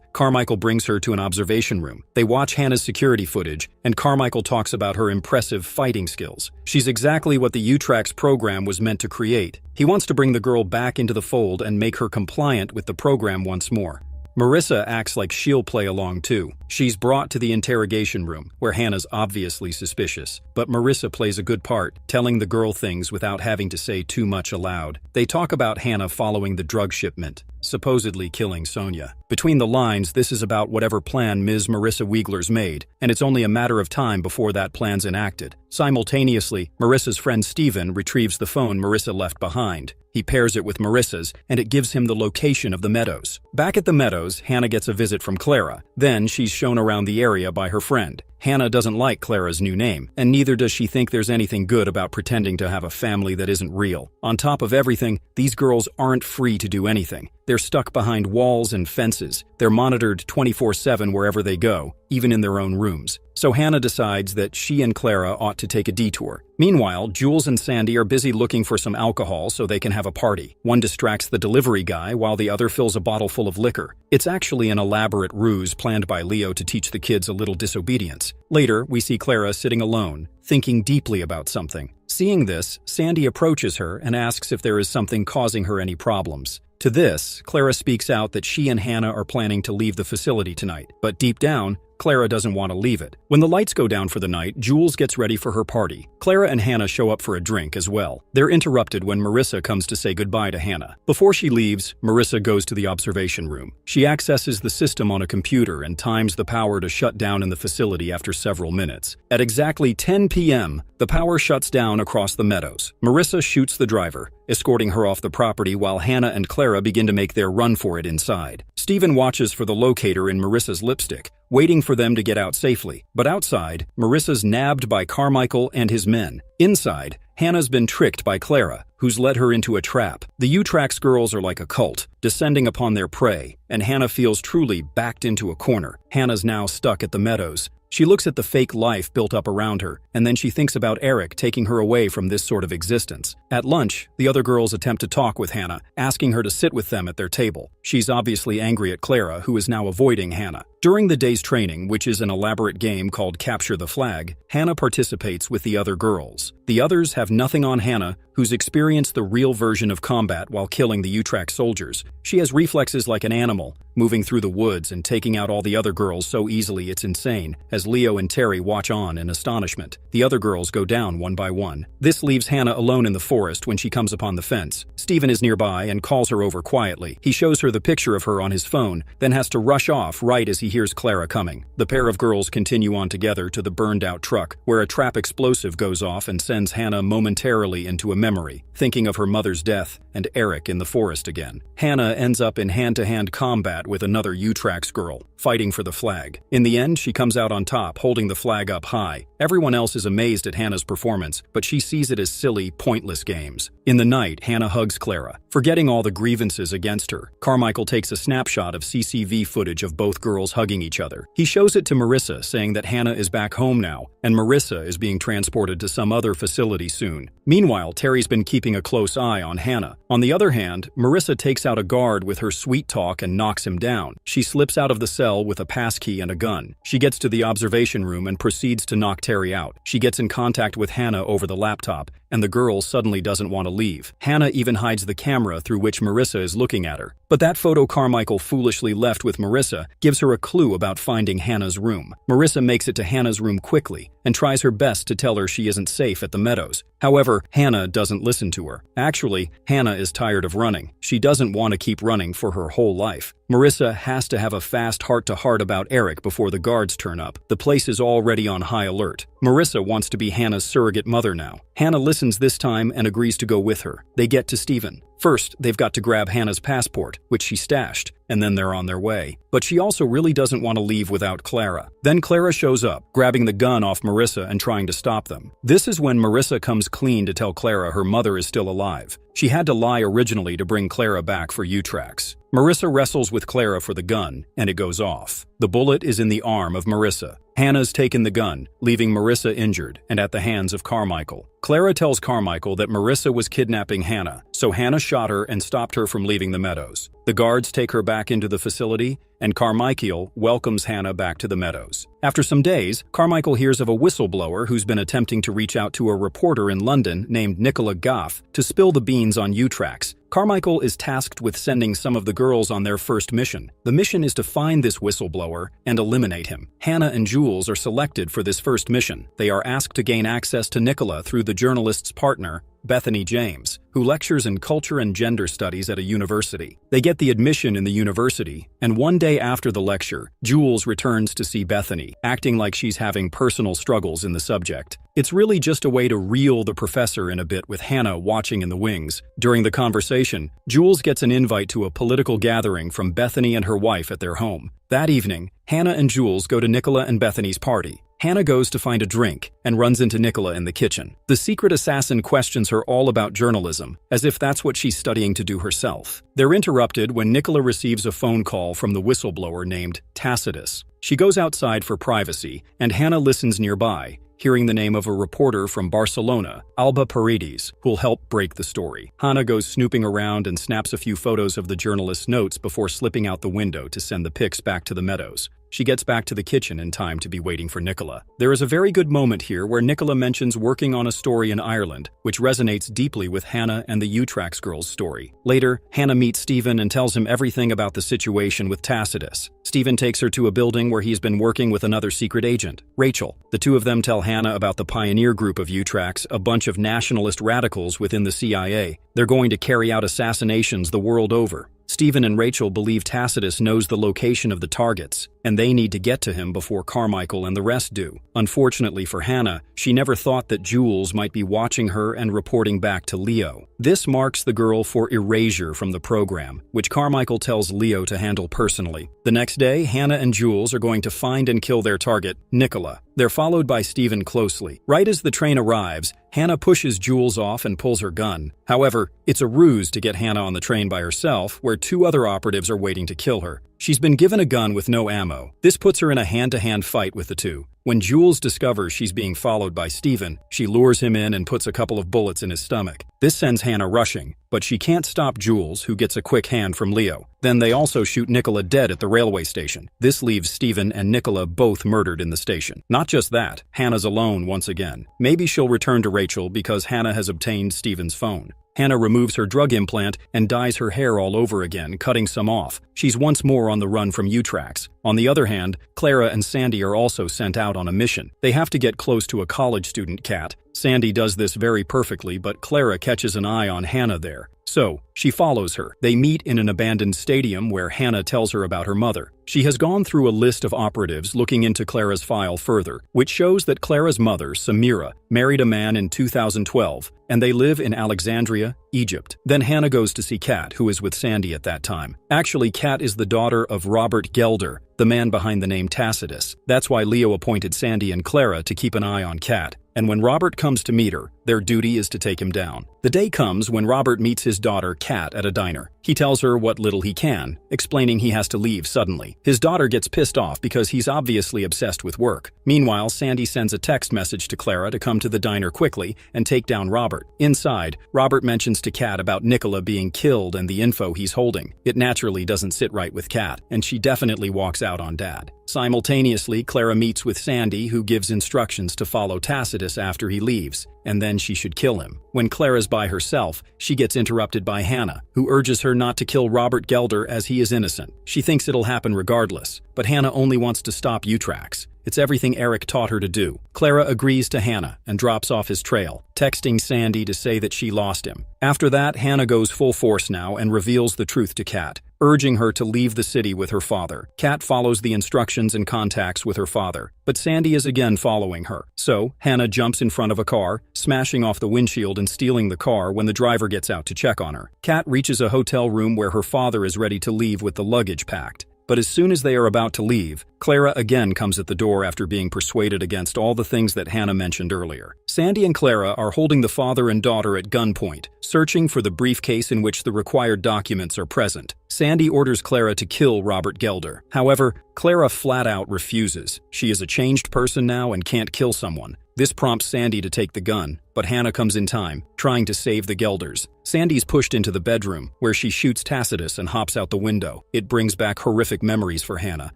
Carmichael brings her to an observation room. They watch Hannah's security footage, and Carmichael talks about her impressive fighting skills. She's exactly what the Utrax program was meant to create. He wants to bring the girl back into the fold and make her compliant with the program once more. Marissa acts like she'll play along too. She's brought to the interrogation room, where Hannah's obviously suspicious. But Marissa plays a good part, telling the girl things without having to say too much aloud. They talk about Hannah following the drug shipment, supposedly killing Sonia. Between the lines, this is about whatever plan Ms. Marissa Wiegler's made, and it's only a matter of time before that plan's enacted. Simultaneously, Marissa's friend Steven retrieves the phone Marissa left behind. He pairs it with Marissa's, and it gives him the location of the meadows. Back at the meadows, Hannah gets a visit from Clara. Then she's shown around the area by her friend. Hannah doesn't like Clara's new name, and neither does she think there's anything good about pretending to have a family that isn't real. On top of everything, these girls aren't free to do anything. They're stuck behind walls and fences. They're monitored 24/7 wherever they go, even in their own rooms. So Hannah decides that she and Clara ought to take a detour. Meanwhile, Jules and Sandy are busy looking for some alcohol so they can have a party. One distracts the delivery guy while the other fills a bottle full of liquor. It's actually an elaborate ruse planned by Leo to teach the kids a little disobedience. Later, we see Clara sitting alone, thinking deeply about something. Seeing this, Sandy approaches her and asks if there is something causing her any problems. To this, Clara speaks out that she and Hannah are planning to leave the facility tonight, but deep down, Clara doesn't want to leave it. When the lights go down for the night, Jules gets ready for her party. Clara and Hannah show up for a drink as well. They're interrupted when Marissa comes to say goodbye to Hannah. Before she leaves, Marissa goes to the observation room. She accesses the system on a computer and times the power to shut down in the facility after several minutes. At exactly 10 p.m., the power shuts down across the meadows. Marissa shoots the driver, escorting her off the property while Hannah and Clara begin to make their run for it inside. Steven watches for the locator in Marissa's lipstick, waiting for them to get out safely. But outside, Marissa's nabbed by Carmichael and his men. Inside, Hannah's been tricked by Clara, who's led her into a trap. The Utrax girls are like a cult, descending upon their prey, and Hannah feels truly backed into a corner. Hannah's now stuck at the meadows. She looks at the fake life built up around her, and then she thinks about Eric taking her away from this sort of existence. At lunch, the other girls attempt to talk with Hannah, asking her to sit with them at their table. She's obviously angry at Clara, who is now avoiding Hannah. During the day's training, which is an elaborate game called Capture the Flag, Hannah participates with the other girls. The others have nothing on Hannah, who's experienced the real version of combat while killing the Utrax soldiers. She has reflexes like an animal, moving through the woods and taking out all the other girls so easily it's insane, as Leo and Terry watch on in astonishment. The other girls go down one by one. This leaves Hannah alone in the forest when she comes upon the fence. Steven is nearby and calls her over quietly. He shows her the picture of her on his phone, then has to rush off right as he hears Clara coming. The pair of girls continue on together to the burned-out truck, where a trap explosive goes off and sends Hannah momentarily into a memory, thinking of her mother's death and Eric in the forest again. Hannah ends up in hand-to-hand combat with another Utrax girl, fighting for the flag. In the end, she comes out on top, holding the flag up high. Everyone else is amazed at Hannah's performance, but she sees it as silly, pointless games. In the night, Hannah hugs Clara, forgetting all the grievances against her. Carmichael takes a snapshot of CCTV footage of both girls hugging each other. He shows it to Marissa, saying that Hannah is back home now, and Marissa is being transported to some other facility soon. Meanwhile, Terry's been keeping a close eye on Hannah. On the other hand, Marissa takes out a guard with her sweet talk and knocks him down. She slips out of the cell with a passkey and a gun. She gets to the observation room and proceeds to knock Terry out. She gets in contact with Hannah over the laptop, and the girls suddenly definitely doesn't want to leave. Hannah even hides the camera through which Marissa is looking at her. But that photo Carmichael foolishly left with Marissa gives her a clue about finding Hannah's room. Marissa makes it to Hannah's room quickly and tries her best to tell her she isn't safe at the Meadows. However, Hannah doesn't listen to her. Actually, Hannah is tired of running. She doesn't want to keep running for her whole life. Marissa has to have a fast heart-to-heart about Eric before the guards turn up. The place is already on high alert. Marissa wants to be Hannah's surrogate mother now. Hannah listens this time and agrees to go with her. They get to Stephen. First, they've got to grab Hannah's passport, which she stashed, and then they're on their way. But she also really doesn't want to leave without Clara. Then Clara shows up, grabbing the gun off Marissa and trying to stop them. This is when Marissa comes clean to tell Clara her mother is still alive. She had to lie originally to bring Clara back for Utrax. Marissa wrestles with Clara for the gun, and it goes off. The bullet is in the arm of Marissa. Hannah's taken the gun, leaving Marissa injured and at the hands of Carmichael. Clara tells Carmichael that Marissa was kidnapping Hannah, so Hannah shot her and stopped her from leaving the Meadows. The guards take her back into the facility, and Carmichael welcomes Hannah back to the Meadows. After some days, Carmichael hears of a whistleblower who's been attempting to reach out to a reporter in London named Nicola Goff to spill the beans on Utrax. Carmichael is tasked with sending some of the girls on their first mission. The mission is to find this whistleblower and eliminate him. Hannah and Jules are selected for this first mission. They are asked to gain access to Nicola through the journalist's partner, Bethany James, who lectures in culture and gender studies at a university. They get the admission in the university, and one day after the lecture, Jules returns to see Bethany, acting like she's having personal struggles in the subject. It's really just a way to reel the professor in a bit with Hannah watching in the wings. During the conversation, Jules gets an invite to a political gathering from Bethany and her wife at their home. That evening, Hannah and Jules go to Nicola and Bethany's party. Hannah goes to find a drink and runs into Nicola in the kitchen. The secret assassin questions her all about journalism, as if that's what she's studying to do herself. They're interrupted when Nicola receives a phone call from the whistleblower named Tacitus. She goes outside for privacy, and Hannah listens nearby, hearing the name of a reporter from Barcelona, Alba Paredes, who'll help break the story. Hannah goes snooping around and snaps a few photos of the journalist's notes before slipping out the window to send the pics back to the Meadows. She gets back to the kitchen in time to be waiting for Nicola. There is a very good moment here where Nicola mentions working on a story in Ireland, which resonates deeply with Hannah and the Utrax girls' story. Later, Hannah meets Stephen and tells him everything about the situation with Tacitus. Stephen takes her to a building where he's been working with another secret agent, Rachel. The two of them tell Hannah about the pioneer group of Utrax, a bunch of nationalist radicals within the CIA. They're going to carry out assassinations the world over. Stephen and Rachel believe Tacitus knows the location of the targets, and they need to get to him before Carmichael and the rest do. Unfortunately for Hannah, she never thought that Jules might be watching her and reporting back to Leo. This marks the girl for erasure from the program, which Carmichael tells Leo to handle personally. The next day, Hannah and Jules are going to find and kill their target, Nicola. They're followed by Stephen closely. Right as the train arrives, Hannah pushes Jules off and pulls her gun. However, it's a ruse to get Hannah on the train by herself, where two other operatives are waiting to kill her. She's been given a gun with no ammo. This puts her in a hand-to-hand fight with the two. When Jules discovers she's being followed by Stephen, she lures him in and puts a couple of bullets in his stomach. This sends Hannah rushing, but she can't stop Jules, who gets a quick hand from Leo. Then they also shoot Nicola dead at the railway station. This leaves Stephen and Nicola both murdered in the station. Not just that, Hannah's alone once again. Maybe she'll return to Rachel because Hannah has obtained Stephen's phone. Hannah removes her drug implant and dyes her hair all over again, cutting some off. She's once more on the run from Utrax. On the other hand, Clara and Sandy are also sent out on a mission. They have to get close to a college student, Kat. Sandy does this very perfectly, but Clara catches an eye on Hannah there. So, she follows her. They meet in an abandoned stadium where Hannah tells her about her mother. She has gone through a list of operatives looking into Clara's file further, which shows that Clara's mother, Samira, married a man in 2012, and they live in Alexandria, Egypt. Then Hannah goes to see Kat, who is with Sandy at that time. Actually, Kat is the daughter of Robert Gelder, the man behind the name Tacitus. That's why Leo appointed Sandy and Clara to keep an eye on Kat. And when Robert comes to meet her, their duty is to take him down. The day comes when Robert meets his daughter, Kat, at a diner. He tells her what little he can, explaining he has to leave suddenly. His daughter gets pissed off because he's obviously obsessed with work. Meanwhile, Sandy sends a text message to Clara to come to the diner quickly and take down Robert. Inside, Robert mentions to Kat about Nicola being killed and the info he's holding. It naturally doesn't sit right with Kat, and she definitely walks out on Dad. Simultaneously, Clara meets with Sandy, who gives instructions to follow Tacitus after he leaves, and then she should kill him. When Clara's by herself, she gets interrupted by Hannah, who urges her not to kill Robert Gelder as he is innocent. She thinks it'll happen regardless, but Hannah only wants to stop Utrax. It's everything Eric taught her to do. Clara agrees to Hannah and drops off his trail, texting Sandy to say that she lost him. After that, Hannah goes full force now and reveals the truth to Kat, urging her to leave the city with her father. Kat follows the instructions and contacts with her father, but Sandy is again following her. So, Hannah jumps in front of a car, smashing off the windshield and stealing the car when the driver gets out to check on her. Kat reaches a hotel room where her father is ready to leave with the luggage packed. But as soon as they are about to leave, Clara again comes at the door after being persuaded against all the things that Hannah mentioned earlier. Sandy and Clara are holding the father and daughter at gunpoint, searching for the briefcase in which the required documents are present. Sandy orders Clara to kill Robert Gelder. However, Clara flat out refuses. She is a changed person now and can't kill someone. This prompts Sandy to take the gun, but Hannah comes in time, trying to save the Gelders. Sandy's pushed into the bedroom, where she shoots Tacitus and hops out the window. It brings back horrific memories for Hannah,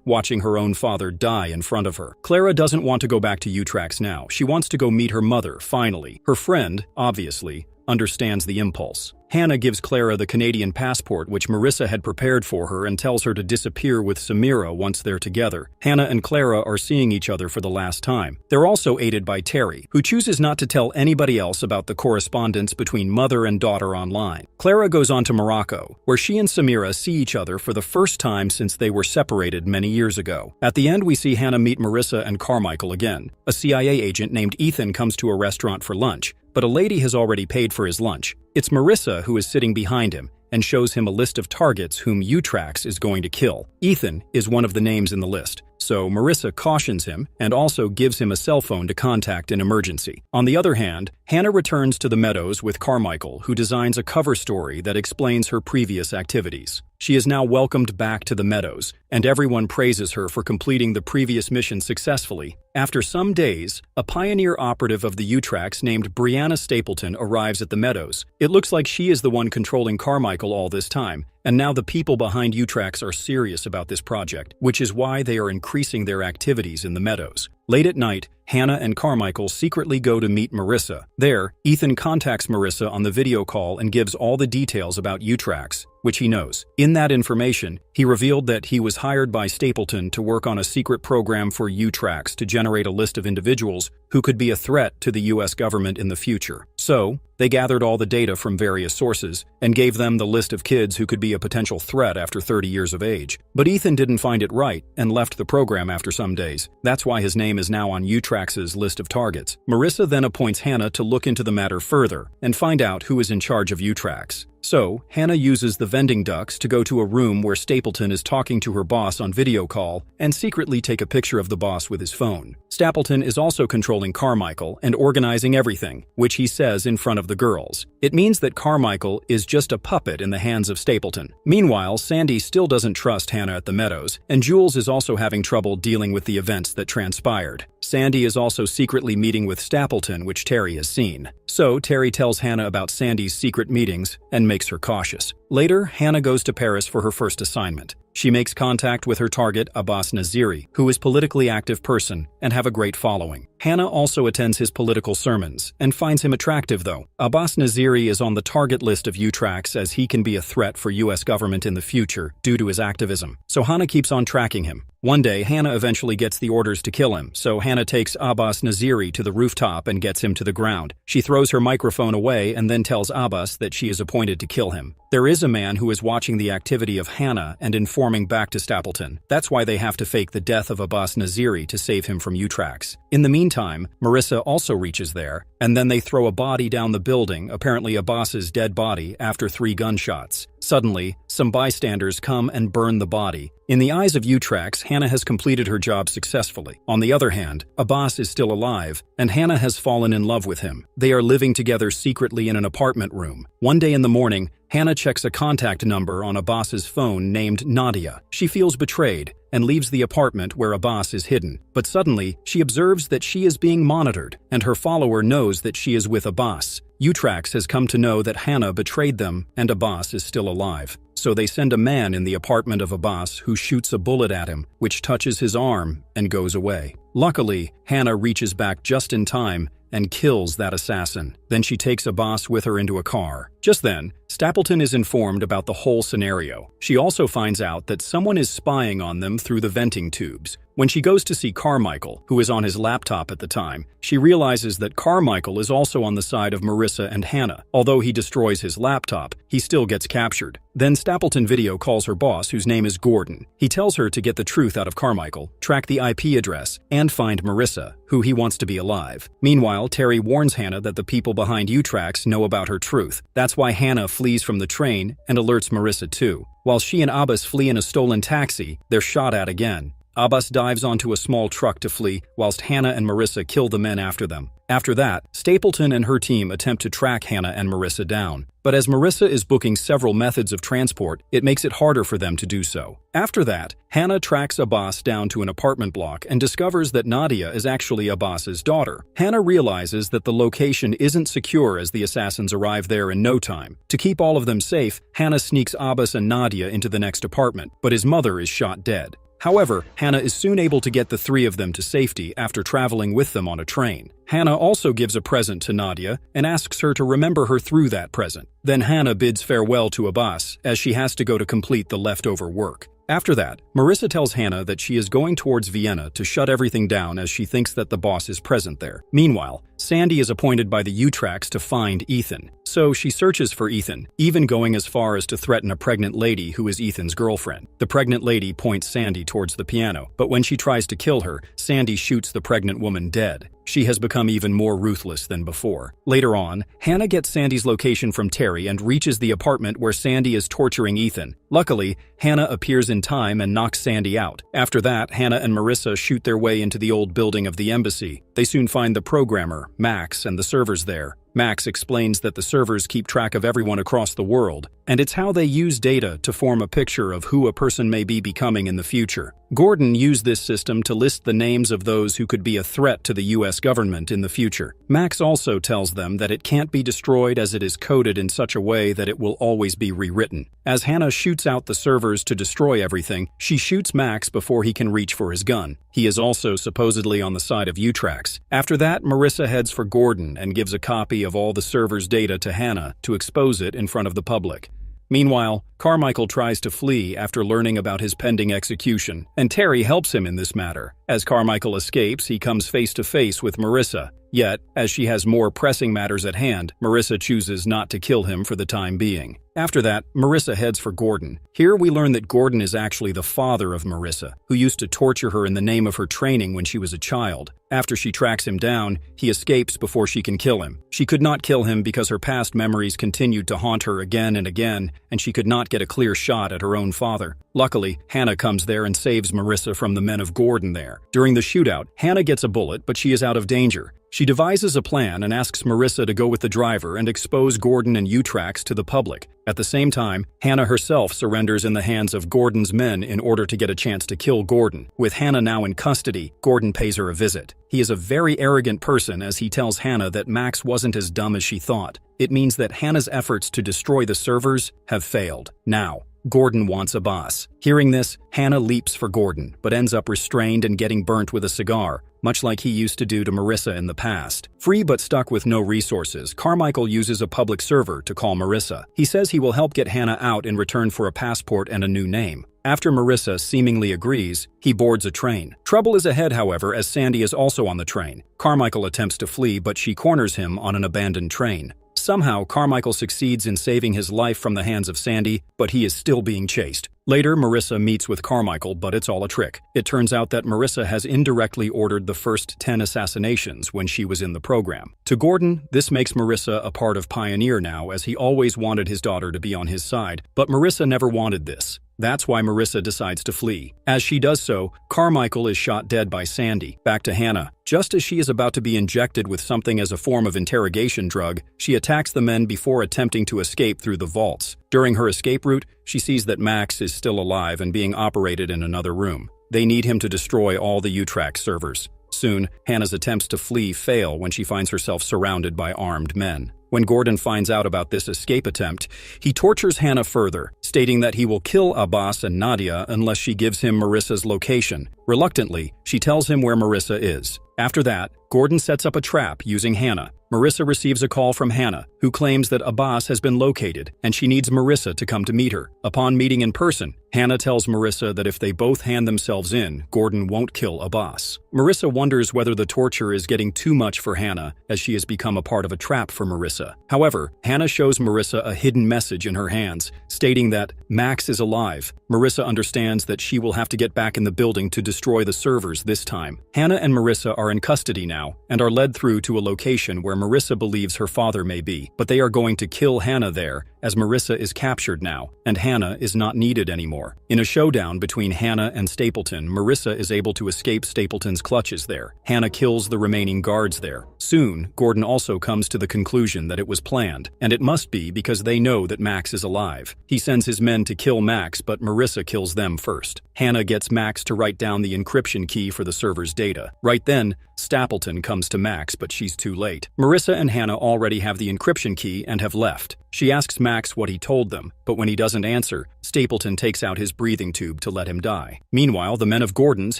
watching her own father die in front of her. Clara doesn't want to go back to Utrax now. She wants to go meet her mother, finally. Her friend, obviously, understands the impulse. Hannah gives Clara the Canadian passport which Marissa had prepared for her and tells her to disappear with Samira once they're together. Hannah and Clara are seeing each other for the last time. They're also aided by Terry, who chooses not to tell anybody else about the correspondence between mother and daughter online. Clara goes on to Morocco, where she and Samira see each other for the first time since they were separated many years ago. At the end, we see Hannah meet Marissa and Carmichael again. A CIA agent named Ethan comes to a restaurant for lunch, but a lady has already paid for his lunch. It's Marissa who is sitting behind him and shows him a list of targets whom Utrax is going to kill. Ethan is one of the names in the list, so Marissa cautions him and also gives him a cell phone to contact in emergency. On the other hand, Hannah returns to the Meadows with Carmichael, who designs a cover story that explains her previous activities. She is now welcomed back to the Meadows, and everyone praises her for completing the previous mission successfully. After some days, a pioneer operative of the Utrax named Brianna Stapleton arrives at the Meadows. It looks like she is the one controlling Carmichael all this time, and now the people behind Utrax are serious about this project, which is why they are increasing their activities in the Meadows. Late at night, Hannah and Carmichael secretly go to meet Marissa. There, Ethan contacts Marissa on the video call and gives all the details about Utrax, which he knows. In that information, he revealed that he was hired by Stapleton to work on a secret program for Utrax to generate a list of individuals who could be a threat to the US government in the future. So, they gathered all the data from various sources and gave them the list of kids who could be a potential threat after 30 years of age. But Ethan didn't find it right and left the program after some days. That's why his name is now on Utrax's list of targets. Marissa then appoints Hannah to look into the matter further and find out who is in charge of Utrax. So, Hannah uses the vending ducks to go to a room where Stapleton is talking to her boss on video call and secretly take a picture of the boss with his phone. Stapleton is also controlling Carmichael and organizing everything, which he says in front of the girls. It means that Carmichael is just a puppet in the hands of Stapleton. Meanwhile, Sandy still doesn't trust Hannah at the Meadows, and Jules is also having trouble dealing with the events that transpired. Sandy is also secretly meeting with Stapleton, which Terry has seen. So, Terry tells Hannah about Sandy's secret meetings and makes her cautious. Later, Hannah goes to Paris for her first assignment. She makes contact with her target, Abbas Naziri, who is a politically active person and have a great following. Hannah also attends his political sermons and finds him attractive, though. Abbas Naziri is on the target list of Utrax as he can be a threat for US government in the future due to his activism. So Hannah keeps on tracking him. One day, Hannah eventually gets the orders to kill him, so Hannah takes Abbas Naziri to the rooftop and gets him to the ground. She throws her microphone away and then tells Abbas that she is appointed to kill him. There is a man who is watching the activity of Hannah and informing back to Stapleton. That's why they have to fake the death of Abbas Naziri to save him from Utrax. In the meantime, Marissa also reaches there, and then they throw a body down the building, apparently Abbas's dead body, after 3 gunshots. Suddenly, some bystanders come and burn the body. In the eyes of Utrax, Hannah has completed her job successfully. On the other hand, Abbas is still alive, and Hannah has fallen in love with him. They are living together secretly in an apartment room. One day in the morning, Hannah checks a contact number on Abbas's phone named Nadia. She feels betrayed and leaves the apartment where Abbas is hidden. But suddenly, she observes that she is being monitored, and her follower knows that she is with Abbas. Utrax has come to know that Hannah betrayed them and Abbas is still alive. So they send a man in the apartment of Abbas who shoots a bullet at him, which touches his arm and goes away. Luckily, Hannah reaches back just in time and kills that assassin. Then she takes Abbas with her into a car. Just then, Stapleton is informed about the whole scenario. She also finds out that someone is spying on them through the venting tubes. When she goes to see Carmichael, who is on his laptop at the time, she realizes that Carmichael is also on the side of Marissa and Hannah. Although he destroys his laptop, he still gets captured. Then Stapleton video calls her boss, whose name is Gordon. He tells her to get the truth out of Carmichael, track the IP address, and find Marissa, who he wants to be alive. Meanwhile, Terry warns Hannah that the people behind Utrax know about her truth. That's why Hannah flees from the train and alerts Marissa too. While she and Abbas flee in a stolen taxi, they're shot at again. Abbas dives onto a small truck to flee, whilst Hannah and Marissa kill the men after them. After that, Stapleton and her team attempt to track Hannah and Marissa down. But as Marissa is booking several methods of transport, it makes it harder for them to do so. After that, Hannah tracks Abbas down to an apartment block and discovers that Nadia is actually Abbas's daughter. Hannah realizes that the location isn't secure as the assassins arrive there in no time. To keep all of them safe, Hannah sneaks Abbas and Nadia into the next apartment, but his mother is shot dead. However, Hannah is soon able to get the three of them to safety after traveling with them on a train. Hannah also gives a present to Nadia and asks her to remember her through that present. Then Hannah bids farewell to Abbas, as she has to go to complete the leftover work. After that, Marissa tells Hannah that she is going towards Vienna to shut everything down as she thinks that the boss is present there. Meanwhile, Sandy is appointed by the Utrax to find Ethan. So she searches for Ethan, even going as far as to threaten a pregnant lady who is Ethan's girlfriend. The pregnant lady points Sandy towards the piano, but when she tries to kill her, Sandy shoots the pregnant woman dead. She has become even more ruthless than before. Later on, Hannah gets Sandy's location from Terry and reaches the apartment where Sandy is torturing Ethan. Luckily, Hannah appears in time and knocks Sandy out. After that, Hannah and Marissa shoot their way into the old building of the embassy. They soon find the programmer, Max, and the servers there. Max explains that the servers keep track of everyone across the world, and it's how they use data to form a picture of who a person may be becoming in the future. Gordon used this system to list the names of those who could be a threat to the US government in the future. Max also tells them that it can't be destroyed as it is coded in such a way that it will always be rewritten. As Hannah shoots out the servers to destroy everything, she shoots Max before he can reach for his gun. He is also supposedly on the side of Utrax. After that, Marissa heads for Gordon and gives a copy of all the servers' data to Hannah to expose it in front of the public. Meanwhile, Carmichael tries to flee after learning about his pending execution, and Terry helps him in this matter. As Carmichael escapes, he comes face to face with Marissa. Yet, as she has more pressing matters at hand, Marissa chooses not to kill him for the time being. After that, Marissa heads for Gordon. Here we learn that Gordon is actually the father of Marissa, who used to torture her in the name of her training when she was a child. After she tracks him down, he escapes before she can kill him. She could not kill him because her past memories continued to haunt her again and again, and she could not get a clear shot at her own father. Luckily, Hannah comes there and saves Marissa from the men of Gordon there. During the shootout, Hannah gets a bullet, but she is out of danger. She devises a plan and asks Marissa to go with the driver and expose Gordon and Utrax to the public. At the same time, Hannah herself surrenders in the hands of Gordon's men in order to get a chance to kill Gordon. With Hannah now in custody, Gordon pays her a visit. He is a very arrogant person as he tells Hannah that Max wasn't as dumb as she thought. It means that Hannah's efforts to destroy the servers have failed. Now, Gordon wants Abbas. Hearing this, Hannah leaps for Gordon, but ends up restrained and getting burnt with a cigar, much like he used to do to Marissa in the past. Free but stuck with no resources, Carmichael uses a public server to call Marissa. He says he will help get Hannah out in return for a passport and a new name. After Marissa seemingly agrees, he boards a train. Trouble is ahead, however, as Sandy is also on the train. Carmichael attempts to flee, but she corners him on an abandoned train. Somehow, Carmichael succeeds in saving his life from the hands of Sandy, but he is still being chased. Later, Marissa meets with Carmichael, but it's all a trick. It turns out that Marissa has indirectly ordered the first 10 assassinations when she was in the program. To Gordon, this makes Marissa a part of Pioneer now, as he always wanted his daughter to be on his side, but Marissa never wanted this. That's why Marissa decides to flee. As she does so, Carmichael is shot dead by Sandy. Back to Hannah. Just as she is about to be injected with something as a form of interrogation drug, she attacks the men before attempting to escape through the vaults. During her escape route, she sees that Max is still alive and being operated in another room. They need him to destroy all the Utrax servers. Soon, Hannah's attempts to flee fail when she finds herself surrounded by armed men. When Gordon finds out about this escape attempt, he tortures Hannah further, stating that he will kill Abbas and Nadia unless she gives him Marissa's location. Reluctantly, she tells him where Marissa is. After that, Gordon sets up a trap using Hannah. Marissa receives a call from Hannah, who claims that Abbas has been located and she needs Marissa to come to meet her. Upon meeting in person, Hannah tells Marissa that if they both hand themselves in, Gordon won't kill Abbas. Marissa wonders whether the torture is getting too much for Hannah, as she has become a part of a trap for Marissa. However, Hannah shows Marissa a hidden message in her hands, stating that Max is alive. Marissa understands that she will have to get back in the building to destroy the servers this time. Hannah and Marissa are in custody now and are led through to a location where Marissa believes her father may be, but they are going to kill Hannah there, as Marissa is captured now, and Hannah is not needed anymore. In a showdown between Hannah and Stapleton, Marissa is able to escape Stapleton's clutches there. Hannah kills the remaining guards there. Soon, Gordon also comes to the conclusion that it was planned, and it must be because they know that Max is alive. He sends his men to kill Max, but Marissa kills them first. Hannah gets Max to write down the encryption key for the server's data. Right then, Stapleton comes to Max, but she's too late. Marissa and Hannah already have the encryption key and have left. She asks Max what he told them, but when he doesn't answer, Stapleton takes out his breathing tube to let him die. Meanwhile, the men of Gordon's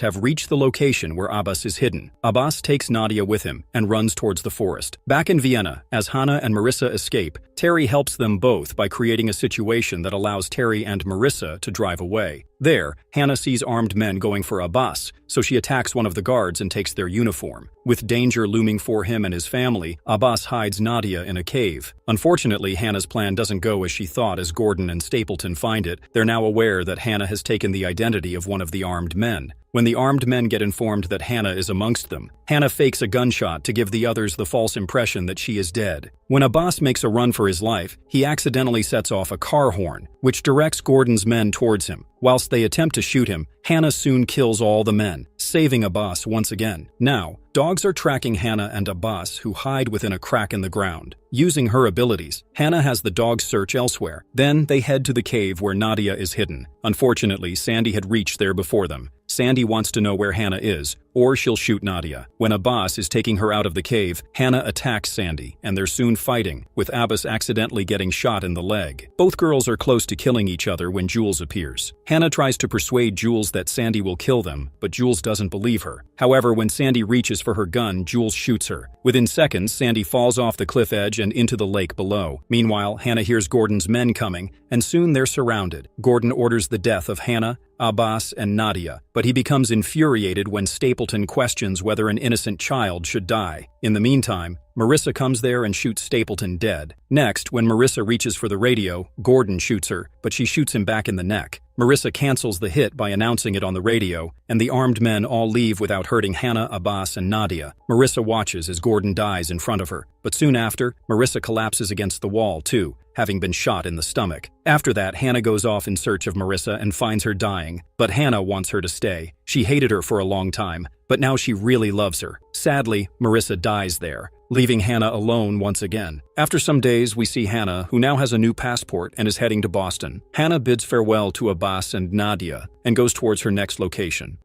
have reached the location where Abbas is hidden. Abbas takes Nadia with him and runs towards the forest. Back in Vienna, as Hannah and Marissa escape, Terry helps them both by creating a situation that allows Terry and Marissa to drive away. There, Hannah sees armed men going for Abbas, so she attacks one of the guards and takes their uniform. With danger looming for him and his family, Abbas hides Nadia in a cave. Unfortunately, Hannah's plan doesn't go as she thought as Gordon and Stapleton find it. They're now aware that Hannah has taken the identity of one of the armed men. When the armed men get informed that Hannah is amongst them, Hannah fakes a gunshot to give the others the false impression that she is dead. When Abbas makes a run for his life, he accidentally sets off a car horn, which directs Gordon's men towards him. Whilst they attempt to shoot him, Hannah soon kills all the men, saving Abbas once again. Now, dogs are tracking Hannah and Abbas, who hide within a crack in the ground. Using her abilities, Hannah has the dogs search elsewhere. Then they head to the cave where Nadia is hidden. Unfortunately, Sandy had reached there before them. Sandy wants to know where Hannah is, or she'll shoot Nadia. When Abbas is taking her out of the cave, Hannah attacks Sandy, and they're soon fighting, with Abbas accidentally getting shot in the leg. Both girls are close to killing each other when Jules appears. Hannah tries to persuade Jules that Sandy will kill them, but Jules doesn't believe her. However, when Sandy reaches for her gun, Jules shoots her. Within seconds, Sandy falls off the cliff edge and into the lake below. Meanwhile, Hannah hears Gordon's men coming, and soon they're surrounded. Gordon orders the death of Hannah, Abbas, and Nadia, but he becomes infuriated when Stapleton questions whether an innocent child should die. In the meantime, Marissa comes there and shoots Stapleton dead. Next, when Marissa reaches for the radio, Gordon shoots her, but she shoots him back in the neck. Marissa cancels the hit by announcing it on the radio, and the armed men all leave without hurting Hannah, Abbas, and Nadia. Marissa watches as Gordon dies in front of her, but soon after, Marissa collapses against the wall too, having been shot in the stomach. After that, Hannah goes off in search of Marissa and finds her dying, but Hannah wants her to stay. She hated her for a long time, but now she really loves her. Sadly, Marissa dies there, leaving Hannah alone once again. After some days, we see Hannah, who now has a new passport and is heading to Boston. Hannah bids farewell to Abbas and Nadia and goes towards her next location.